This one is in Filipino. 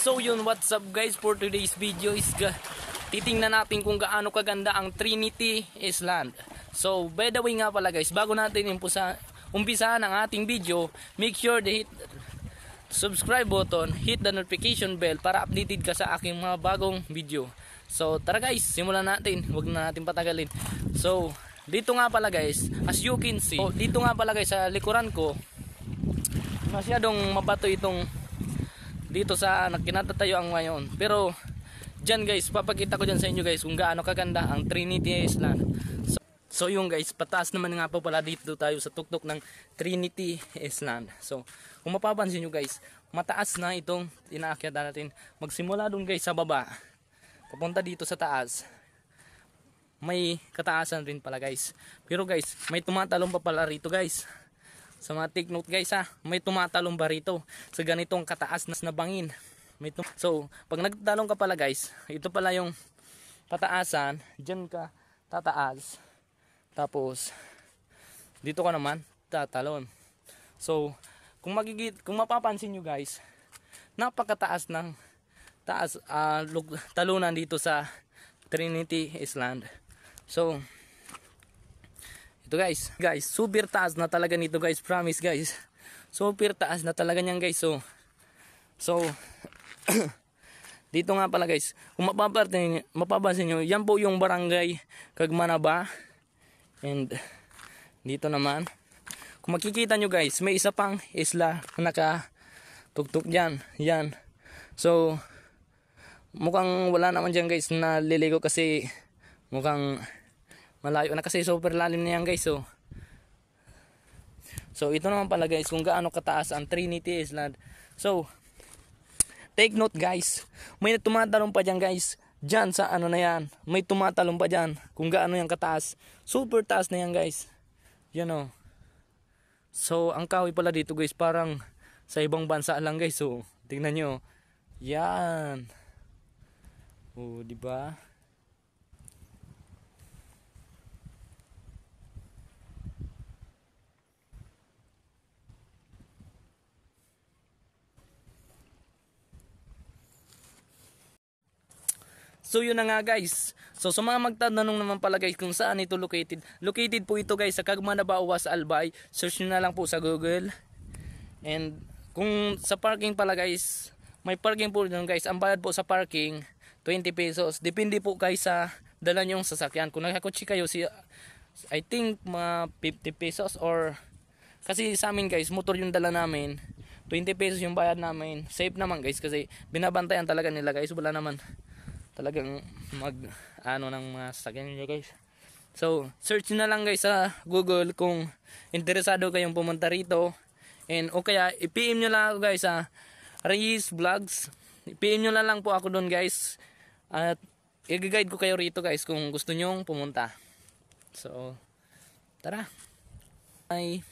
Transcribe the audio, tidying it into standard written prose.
So yun, what's up guys, for today's video is titingnan natin kung gaano kaganda ang Trinity Island. So by the way nga pala guys, bago natin umpisahan ang ating video, make sure to hit subscribe button, hit the notification bell para updated ka sa aking mga bagong video. So tara guys, simulan natin, wag na natin patagalin. So dito nga pala guys, as you can see, dito nga pala guys sa likuran ko, masyadong mabato itong dito sa kinatatayoan ngayon. Pero dyan guys, papakita ko dyan sa inyo guys kung gaano kaganda ang Trinity Island. So yung guys, pataas naman nga po pala dito tayo sa tuktok ng Trinity Island. So kung mapapansin nyo guys, mataas na itong inaakyat natin. Magsimula dun guys sa baba, papunta dito sa taas, may kataasan rin pala guys. Pero guys, may tumatalong pa pala rito guys. Sa mga take note guys ha, may tumatalong ba rito sa ganitong kataas na bangin. So pag nagtalong ka pala guys, ito pala yung pataasan, dyan ka tataas, tapos dito ka naman tatalon. So kung mapapansin nyo guys, napakataas ng talunan dito sa Trinity Island. So ito guys, super taas na talaga nito guys, promise guys. Super taas na talaga niyan guys. So dito nga pala guys, kung mapapansin nyo, yan po yung barangay Cagmanaba. And dito naman, kung makikita nyo guys, may isa pang isla na nakatugtog dyan. Yan. So mukhang wala naman dyan guys na liligo kasi mukhang malayo na kasi, super lalim na yan guys. So ito naman pala guys kung gaano kataas ang Trinity Island. So take note guys, may tumatalong pa dyan guys, dyan sa ano na yan, may tumatalong pa dyan kung gaano yan kataas. Super taas na yan guys, you know. So ang kahoy pala dito guys parang sa ibang bansa lang guys. So tingnan nyo, yan, diba? So yun na nga guys. So sa mga magtatanong naman pala guys kung saan ito located. Located po ito guys sa Cagmanaba, Uwas, Albay. Search nyo na lang po sa Google. And kung sa parking pala guys, may parking po dun guys. Ang bayad po sa parking 20 pesos. Depende po guys sa dala nyong sasakyan. Kung nakakotse kayo, I think mga 50 pesos or kasi sa amin guys, motor yung dala namin. 20 pesos yung bayad namin. Safe naman guys kasi binabantayan talaga nila guys. Wala naman talagang ng mga sasakyan nyo guys. So search na lang guys sa Google kung interesado kayong pumunta rito. And o kaya i-PM nyo lang ako guys sa Reyes Vlogs. I-PM nyo lang po ako doon guys. At i-guide ko kayo rito guys kung gusto nyong pumunta. So tara, bye.